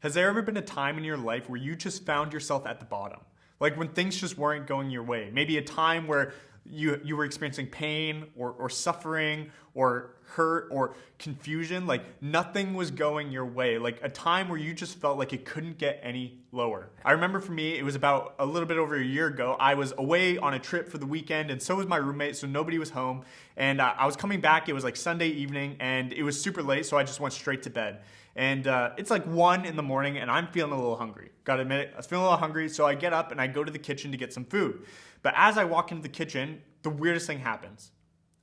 Has there ever been a time in your life where you just found yourself at the bottom? Like when things just weren't going your way? Maybe a time where you were experiencing pain or suffering or hurt or confusion. Like nothing was going your way. Like a time where you just felt like it couldn't get any lower. I remember for me, it was about a little bit over a year ago. I was away on a trip for the weekend and so was my roommate, so nobody was home. And I was coming back, it was like Sunday evening and it was super late, so I just went straight to bed. And it's like 1 in the morning and I'm feeling a little hungry. Gotta admit it, I was feeling a little hungry, so I get up and I go to the kitchen to get some food. But as I walk into the kitchen, the weirdest thing happens.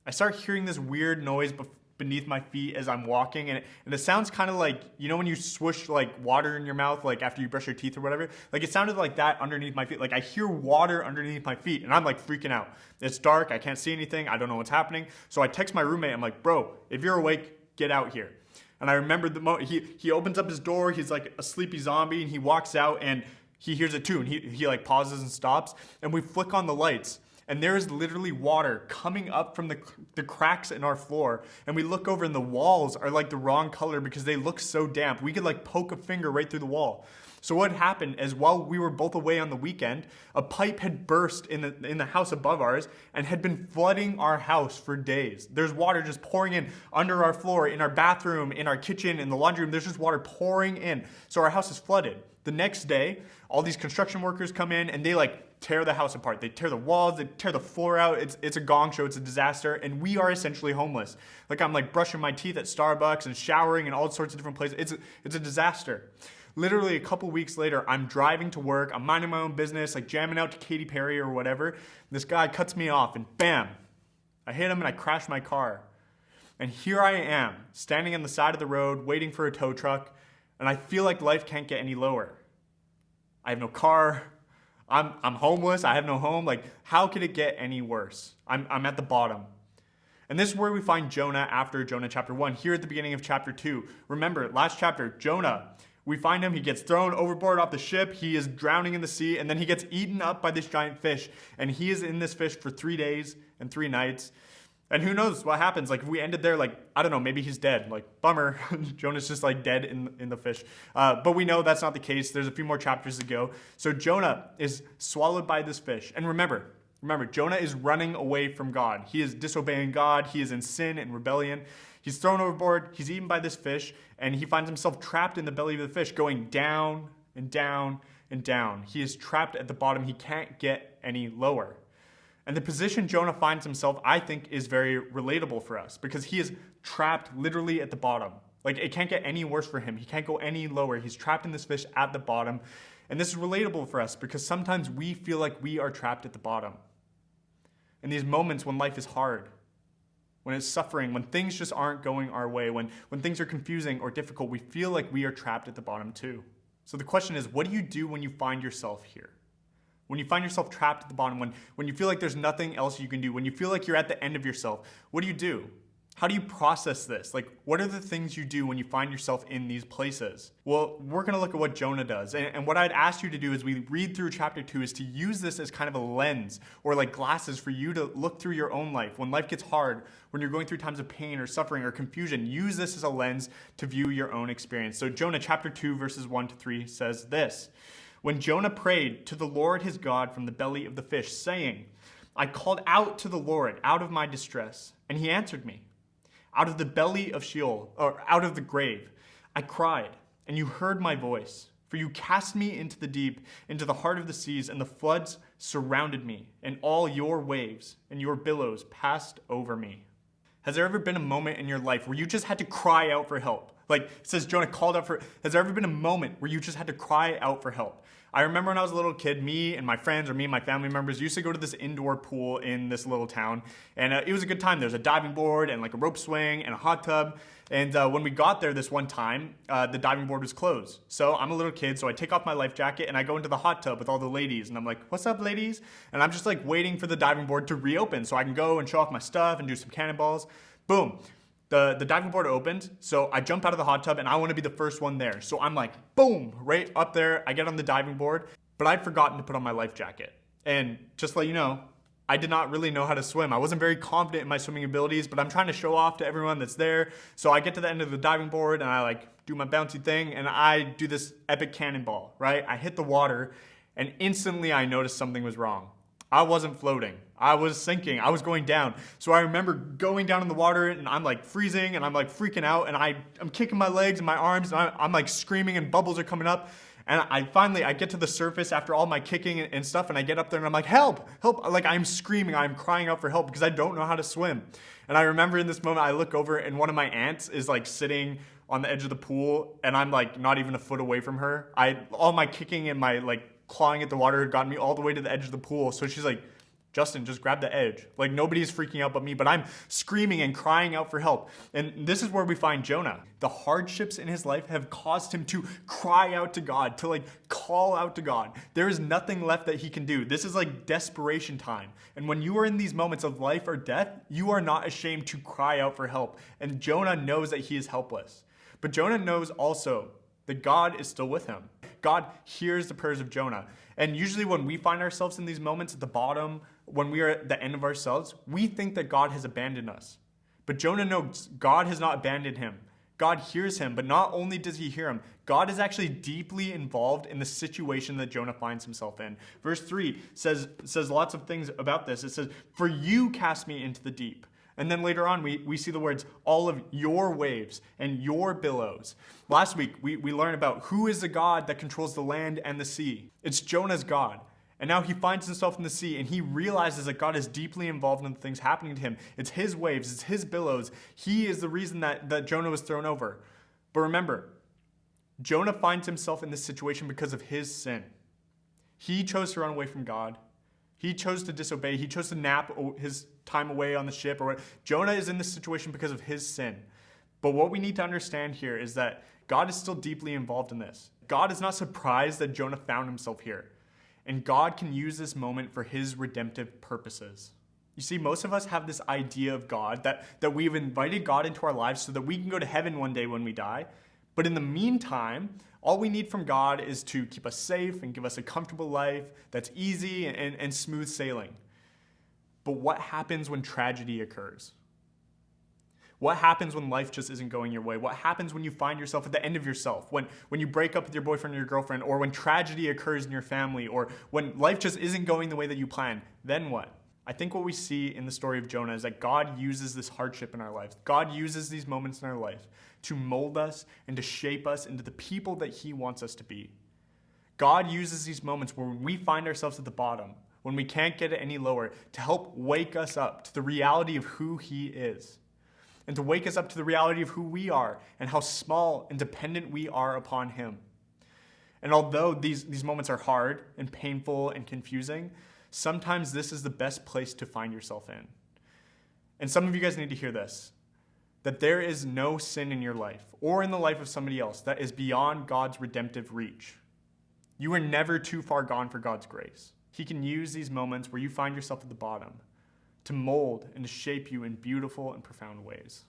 I start hearing this weird noise beneath my feet as I'm walking, and it sounds kind of like, you know when you swoosh like water in your mouth, like after you brush your teeth or whatever? Like it sounded like that underneath my feet. Like I hear water underneath my feet, and I'm like freaking out. It's dark, I can't see anything, I don't know what's happening. So I text my roommate, I'm like, bro, if you're awake, get out here. And I remember the moment he opens up his door, he's like a sleepy zombie, and he walks out and he hears it too, and he like pauses and stops, and we flick on the lights, and there is literally water coming up from the cracks in our floor, and we look over and the walls are like the wrong color because they look so damp. We could like poke a finger right through the wall. So what happened is while we were both away on the weekend, a pipe had burst in the house above ours and had been flooding our house for days. There's water just pouring in under our floor, in our bathroom, in our kitchen, in the laundry room. There's just water pouring in. So our house is flooded. The next day, all these construction workers come in and they like tear the house apart. They tear the walls, they tear the floor out. It's a gong show, it's a disaster, and we are essentially homeless. Like I'm like brushing my teeth at Starbucks and showering in all sorts of different places. It's a disaster. Literally a couple weeks later, I'm driving to work, I'm minding my own business, like jamming out to Katy Perry or whatever. This guy cuts me off and bam, I hit him and I crash my car. And here I am, standing on the side of the road, waiting for a tow truck, and I feel like life can't get any lower. I have no car, I'm homeless, I have no home. Like, how could it get any worse? I'm at the bottom. And this is where we find Jonah after Jonah chapter 1, here at the beginning of chapter 2. Remember, last chapter, Jonah, we find him, he gets thrown overboard off the ship, he is drowning in the sea, and then he gets eaten up by this giant fish. And he is in this fish for 3 days and 3 nights. And who knows what happens? Like if we ended there, like, I don't know, maybe he's dead. Like, bummer, Jonah's just like dead in the fish. But we know that's not the case. There's a few more chapters to go. So Jonah is swallowed by this fish. And remember, Jonah is running away from God. He is disobeying God. He is in sin and rebellion. He's thrown overboard. He's eaten by this fish. And he finds himself trapped in the belly of the fish, going down and down and down. He is trapped at the bottom. He can't get any lower. And the position Jonah finds himself, I think, is very relatable for us because he is trapped literally at the bottom. Like it can't get any worse for him. He can't go any lower. He's trapped in this fish at the bottom. And this is relatable for us because sometimes we feel like we are trapped at the bottom. In these moments when life is hard, when it's suffering, when things just aren't going our way, when things are confusing or difficult, we feel like we are trapped at the bottom too. So the question is, what do you do when you find yourself here? When you find yourself trapped at the bottom, when you feel like there's nothing else you can do, when you feel like you're at the end of yourself, what do? How do you process this? Like, what are the things you do when you find yourself in these places? Well, we're going to look at what Jonah does. And what I'd ask you to do as we read through chapter 2 is to use this as kind of a lens or like glasses for you to look through your own life. When life gets hard, when you're going through times of pain or suffering or confusion, use this as a lens to view your own experience. So Jonah chapter 2 verses 1-3 says this. When Jonah prayed to the Lord his God from the belly of the fish, saying, I called out to the Lord out of my distress, and he answered me. Out of the belly of Sheol, or out of the grave, I cried, and you heard my voice. For you cast me into the deep, into the heart of the seas, and the floods surrounded me, and all your waves and your billows passed over me. Has there ever been a moment in your life where you just had to cry out for help? Like it says Jonah called out for, has there ever been a moment where you just had to cry out for help? I remember when I was a little kid, me and my friends or me and my family members used to go to this indoor pool in this little town. And it was a good time. There's a diving board and like a rope swing and a hot tub. And when we got there this one time, the diving board was closed. So I'm a little kid, so I take off my life jacket and I go into the hot tub with all the ladies. And I'm like, what's up, ladies? And I'm just like waiting for the diving board to reopen so I can go and show off my stuff and do some cannonballs. Boom. The diving board opened, so I jump out of the hot tub and I want to be the first one there. So I'm like, boom, right up there. I get on the diving board, but I'd forgotten to put on my life jacket. And just to let you know, I did not really know how to swim. I wasn't very confident in my swimming abilities, but I'm trying to show off to everyone that's there. So I get to the end of the diving board and I like do my bouncy thing and I do this epic cannonball, right? I hit the water and instantly I noticed something was wrong. I wasn't floating. I was sinking. I was going down. So I remember going down in the water and I'm like freezing and I'm like freaking out and I'm kicking my legs and my arms and I'm like screaming and bubbles are coming up. And I get to the surface after all my kicking and stuff and I get up there and I'm like, help, help. Like I'm screaming, I'm crying out for help because I don't know how to swim. And I remember in this moment, I look over and one of my aunts is like sitting on the edge of the pool and I'm like not even a foot away from her. All my kicking and my like clawing at the water had gotten me all the way to the edge of the pool. So she's like, Justin, just grab the edge. Like nobody's freaking out but me, but I'm screaming and crying out for help. And this is where we find Jonah. The hardships in his life have caused him to cry out to God, to like call out to God. There is nothing left that he can do. This is like desperation time. And when you are in these moments of life or death, you are not ashamed to cry out for help. And Jonah knows that he is helpless. But Jonah knows also that God is still with him. God hears the prayers of Jonah. And usually when we find ourselves in these moments at the bottom, when we are at the end of ourselves, we think that God has abandoned us. But Jonah knows God has not abandoned him. God hears him, but not only does he hear him, God is actually deeply involved in the situation that Jonah finds himself in. Verse 3 says lots of things about this. It says, "For you cast me into the deep." And then later on, we see the words, all of your waves and your billows. Last week, we learned about who is the God that controls the land and the sea. It's Jonah's God. And now he finds himself in the sea and he realizes that God is deeply involved in the things happening to him. It's his waves, it's his billows. He is the reason that Jonah was thrown over. But remember, Jonah finds himself in this situation because of his sin. He chose to run away from God. He chose to disobey. He chose to nap his time away on the ship. Jonah is in this situation because of his sin. But what we need to understand here is that God is still deeply involved in this. God is not surprised that Jonah found himself here. And God can use this moment for his redemptive purposes. You see, most of us have this idea of God, that we've invited God into our lives so that we can go to heaven one day when we die. But in the meantime, all we need from God is to keep us safe and give us a comfortable life that's easy and smooth sailing. But what happens when tragedy occurs? What happens when life just isn't going your way? What happens when you find yourself at the end of yourself? When you break up with your boyfriend or your girlfriend, or when tragedy occurs in your family, or when life just isn't going the way that you plan? Then what? I think what we see in the story of Jonah is that God uses this hardship in our lives. God uses these moments in our life to mold us and to shape us into the people that he wants us to be. God uses these moments where we find ourselves at the bottom, when we can't get it any lower, to help wake us up to the reality of who he is. And to wake us up to the reality of who we are and how small and dependent we are upon him. And although these moments are hard and painful and confusing, sometimes this is the best place to find yourself in. And some of you guys need to hear this, that there is no sin in your life or in the life of somebody else that is beyond God's redemptive reach. You are never too far gone for God's grace. He can use these moments where you find yourself at the bottom to mold and to shape you in beautiful and profound ways.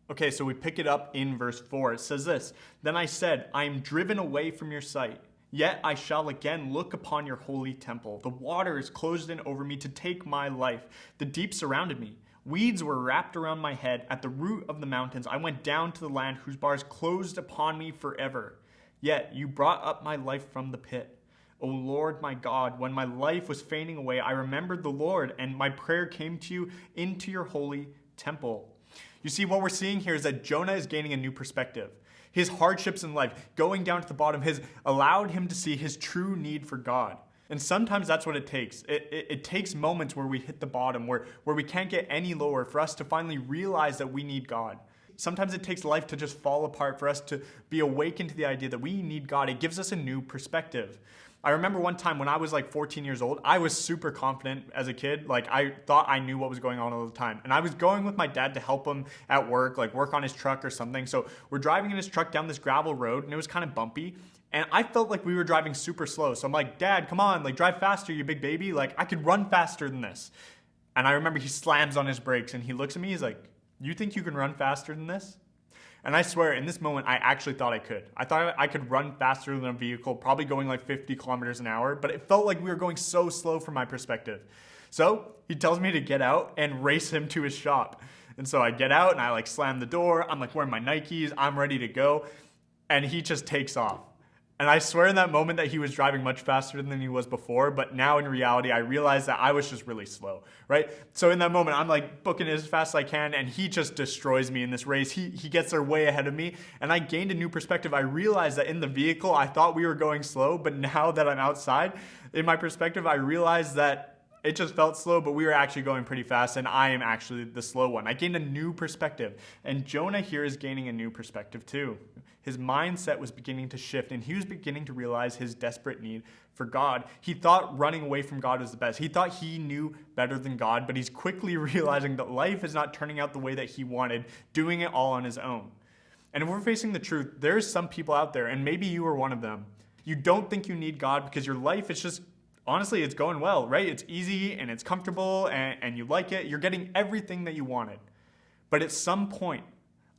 Okay, so we pick it up in verse 4. It says this, "Then I said, I am driven away from your sight, yet I shall again look upon your holy temple. The waters closed in over me to take my life. The deep surrounded me. Weeds were wrapped around my head. At the root of the mountains, I went down to the land whose bars closed upon me forever. Yet you brought up my life from the pit. O Lord, my God, when my life was fading away, I remembered the Lord, and my prayer came to you into your holy temple." You see, what we're seeing here is that Jonah is gaining a new perspective. His hardships in life, going down to the bottom, has allowed him to see his true need for God. And sometimes that's what it takes. It takes moments where we hit the bottom, where we can't get any lower, for us to finally realize that we need God. Sometimes it takes life to just fall apart, for us to be awakened to the idea that we need God. It gives us a new perspective. I remember one time when I was like 14 years old, I was super confident as a kid. Like I thought I knew what was going on all the time. And I was going with my dad to help him at work, like work on his truck or something. So we're driving in his truck down this gravel road and it was kind of bumpy. And I felt like we were driving super slow. So I'm like, "Dad, come on, like drive faster, you big baby. Like I could run faster than this." And I remember he slams on his brakes and he looks at me, he's like, "You think you can run faster than this?" And I swear, in this moment, I actually thought I could. I thought I could run faster than a vehicle, probably going like 50 kilometers an hour, but it felt like we were going so slow from my perspective. So he tells me to get out and race him to his shop. And so I get out and I like slam the door. I'm like wearing my Nikes. I'm ready to go. And he just takes off. And I swear in that moment that he was driving much faster than he was before, but now in reality, I realized that I was just really slow, right? So in that moment, I'm like booking it as fast as I can, and he just destroys me in this race. He gets there way ahead of me, and I gained a new perspective. I realized that in the vehicle, I thought we were going slow, but now that I'm outside, in my perspective, I realized that it just felt slow, but we were actually going pretty fast, and I am actually the slow one. I gained a new perspective, and Jonah here is gaining a new perspective too. His mindset was beginning to shift, and he was beginning to realize his desperate need for God. He thought running away from God was the best. He thought he knew better than God, but he's quickly realizing that life is not turning out the way that he wanted, doing it all on his own. And if we're facing the truth, there's some people out there, and maybe you are one of them. You don't think you need God because your life is just, honestly, it's going well, right? It's easy and it's comfortable and you like it. You're getting everything that you wanted. But at some point,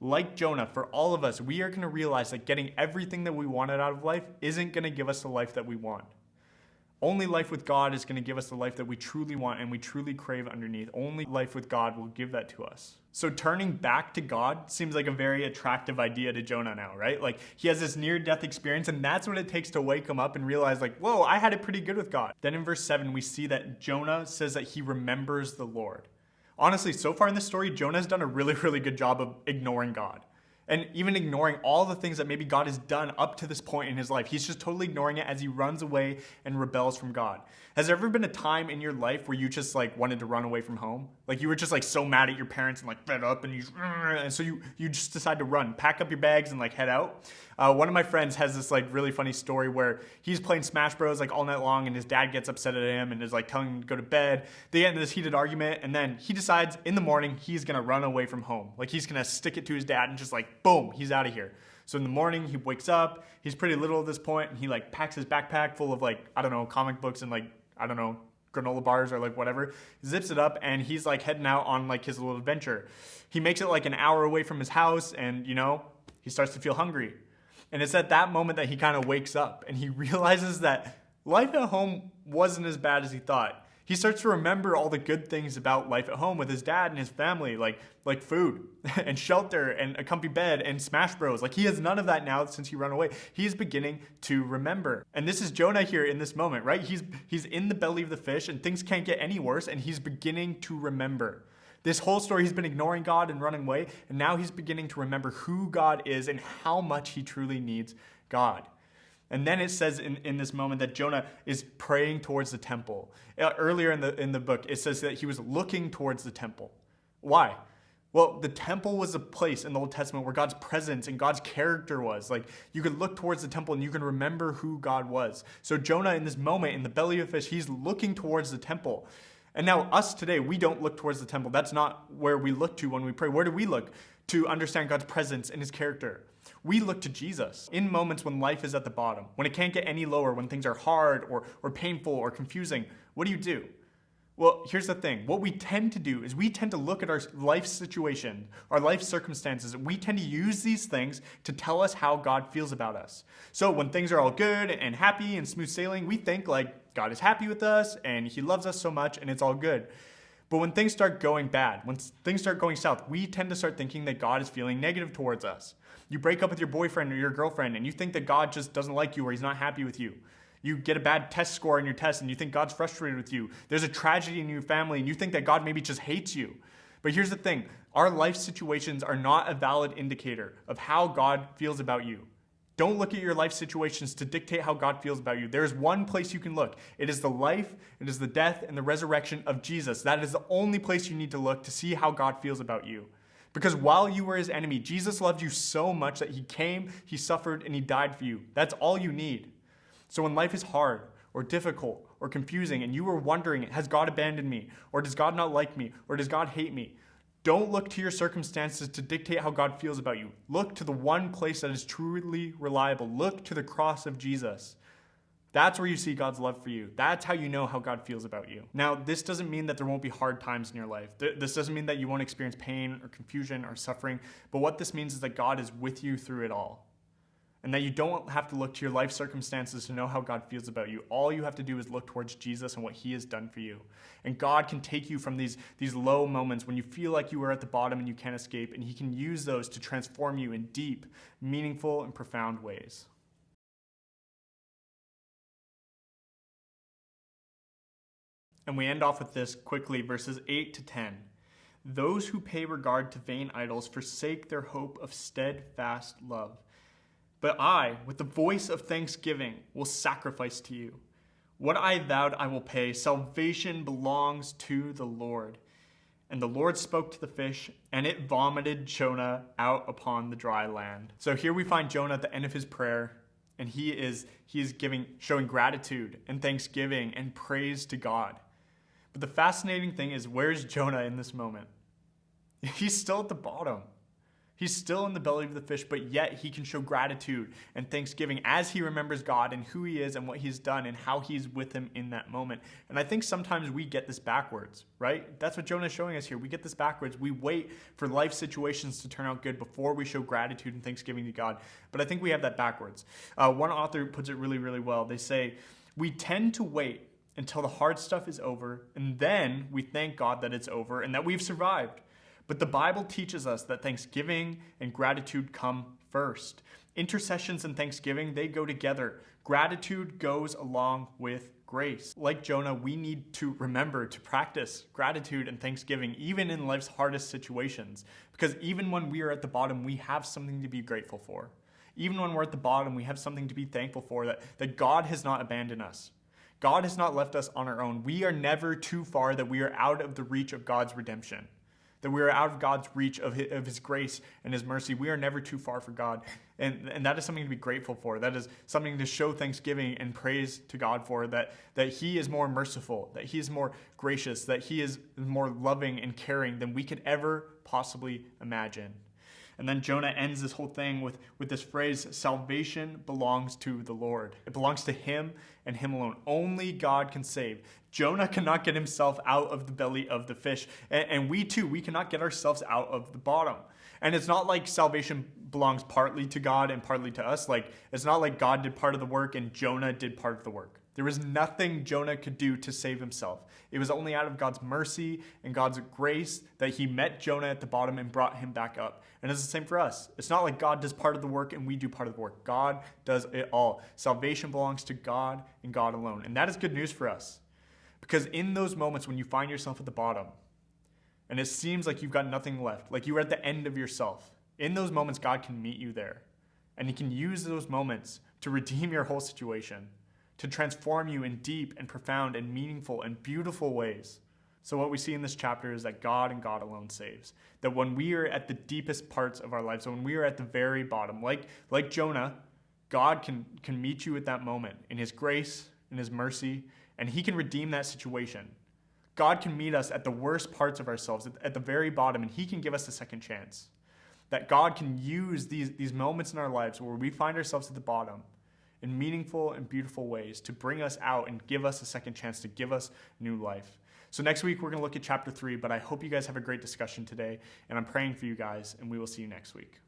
like Jonah, for all of us, we are going to realize that getting everything that we wanted out of life isn't going to give us the life that we want. Only life with God is going to give us the life that we truly want and we truly crave underneath. Only life with God will give that to us. So turning back to God seems like a very attractive idea to Jonah now, right? Like he has this near-death experience, and that's what it takes to wake him up and realize like, whoa, I had it pretty good with God. Then in verse 7, we see that Jonah says that he remembers the Lord. Honestly, so far in this story, Jonah's done a really, really good job of ignoring God. And even ignoring all the things that maybe God has done up to this point in his life. He's just totally ignoring it as he runs away and rebels from God. Has there ever been a time in your life where you just like wanted to run away from home? Like you were just like so mad at your parents and like fed up and so you just decide to run, pack up your bags and like head out. One of my friends has this like really funny story where he's playing Smash Bros like all night long and his dad gets upset at him and is like telling him to go to bed. They get into this heated argument and then he decides in the morning he's gonna run away from home. Like he's gonna stick it to his dad and just like boom, he's out of here. So in the morning he wakes up, he's pretty little at this point, and he like packs his backpack full of like, I don't know, comic books and like, I don't know, granola bars or like whatever, zips it up, and he's like heading out on like his little adventure. He makes it like an hour away from his house, and you know, he starts to feel hungry. And it's at that moment that he kind of wakes up and he realizes that life at home wasn't as bad as he thought. He starts to remember all the good things about life at home with his dad and his family, like food and shelter and a comfy bed and Smash Bros. Like he has none of that now since he ran away. He is beginning to remember. And this is Jonah here in this moment, right? He's in the belly of the fish and things can't get any worse, and he's beginning to remember. This whole story, he's been ignoring God and running away, and now he's beginning to remember who God is and how much he truly needs God. And then it says in this moment that Jonah is praying towards the temple. Earlier in the book, it says that he was looking towards the temple. Why? Well, the temple was a place in the Old Testament where God's presence and God's character was. Like, you could look towards the temple and you can remember who God was. So Jonah, in this moment, in the belly of a fish, he's looking towards the temple. And now us today, we don't look towards the temple. That's not where we look to when we pray. Where do we look to understand God's presence and his character? We look to Jesus in moments when life is at the bottom, when it can't get any lower, when things are hard or painful or confusing. What do? Well, here's the thing. What we tend to do is we tend to look at our life situation, our life circumstances. We tend to use these things to tell us how God feels about us. So when things are all good and happy and smooth sailing, we think like God is happy with us and he loves us so much and it's all good. But when things start going bad, when things start going south, we tend to start thinking that God is feeling negative towards us. You break up with your boyfriend or your girlfriend and you think that God just doesn't like you or he's not happy with you. You get a bad test score on your test and you think God's frustrated with you. There's a tragedy in your family and you think that God maybe just hates you. But here's the thing. Our life situations are not a valid indicator of how God feels about you. Don't look at your life situations to dictate how God feels about you. There's one place you can look. It is the life, it is the death, and the resurrection of Jesus. That is the only place you need to look to see how God feels about you. Because while you were his enemy, Jesus loved you so much that he came, he suffered, and he died for you. That's all you need. So when life is hard or difficult or confusing and you were wondering, has God abandoned me? Or does God not like me? Or does God hate me? Don't look to your circumstances to dictate how God feels about you. Look to the one place that is truly reliable. Look to the cross of Jesus. That's where you see God's love for you. That's how you know how God feels about you. Now, this doesn't mean that there won't be hard times in your life. This doesn't mean that you won't experience pain or confusion or suffering. But what this means is that God is with you through it all. And that you don't have to look to your life circumstances to know how God feels about you. All you have to do is look towards Jesus and what he has done for you. And God can take you from these low moments when you feel like you are at the bottom and you can't escape, and he can use those to transform you in deep, meaningful, and profound ways. And we end off with this quickly, verses 8 to 10. Those who pay regard to vain idols forsake their hope of steadfast love. But I, with the voice of thanksgiving, will sacrifice to you. What I vowed I will pay. Salvation belongs to the Lord. And the Lord spoke to the fish, and it vomited Jonah out upon the dry land. So here we find Jonah at the end of his prayer, and he is showing gratitude and thanksgiving and praise to God. But the fascinating thing is, where's Jonah in this moment? He's still at the bottom. He's still in the belly of the fish, but yet he can show gratitude and thanksgiving as he remembers God and who he is and what he's done and how he's with him in that moment. And I think sometimes we get this backwards, right? That's what Jonah is showing us here. We get this backwards. We wait for life situations to turn out good before we show gratitude and thanksgiving to God. But I think we have that backwards. One author puts it really, really well. They say, we tend to wait until the hard stuff is over, and then we thank God that it's over and that we've survived. But the Bible teaches us that thanksgiving and gratitude come first. Intercessions and thanksgiving, they go together. Gratitude goes along with grace. Like Jonah, we need to remember to practice gratitude and thanksgiving, even in life's hardest situations. Because even when we are at the bottom, we have something to be grateful for. Even when we're at the bottom, we have something to be thankful for, that God has not abandoned us. God has not left us on our own. We are never too far that we are out of the reach of God's redemption. That we are out of God's reach of his grace and his mercy. We are never too far for God. And that is something to be grateful for. That is something to show thanksgiving and praise to God for, that he is more merciful, that he is more gracious, that he is more loving and caring than we could ever possibly imagine. And then Jonah ends this whole thing with this phrase, salvation belongs to the Lord. It belongs to him and him alone. Only God can save. Jonah cannot get himself out of the belly of the fish. And we too, we cannot get ourselves out of the bottom. And it's not like salvation belongs partly to God and partly to us. Like, it's not like God did part of the work and Jonah did part of the work. There was nothing Jonah could do to save himself. It was only out of God's mercy and God's grace that he met Jonah at the bottom and brought him back up. And it's the same for us. It's not like God does part of the work and we do part of the work. God does it all. Salvation belongs to God and God alone. And that is good news for us. Because in those moments when you find yourself at the bottom and it seems like you've got nothing left, like you are at the end of yourself, in those moments God can meet you there. And he can use those moments to redeem your whole situation, to transform you in deep and profound and meaningful and beautiful ways. So what we see in this chapter is that God and God alone saves. That when we are at the deepest parts of our lives, when we are at the very bottom, like Jonah, God can meet you at that moment in his grace, in his mercy, and he can redeem that situation. God can meet us at the worst parts of ourselves, at the very bottom, and he can give us a second chance. That God can use these moments in our lives where we find ourselves at the bottom in meaningful and beautiful ways to bring us out and give us a second chance, to give us new life. So next week, we're going to look at chapter 3, but I hope you guys have a great discussion today, and I'm praying for you guys, and we will see you next week.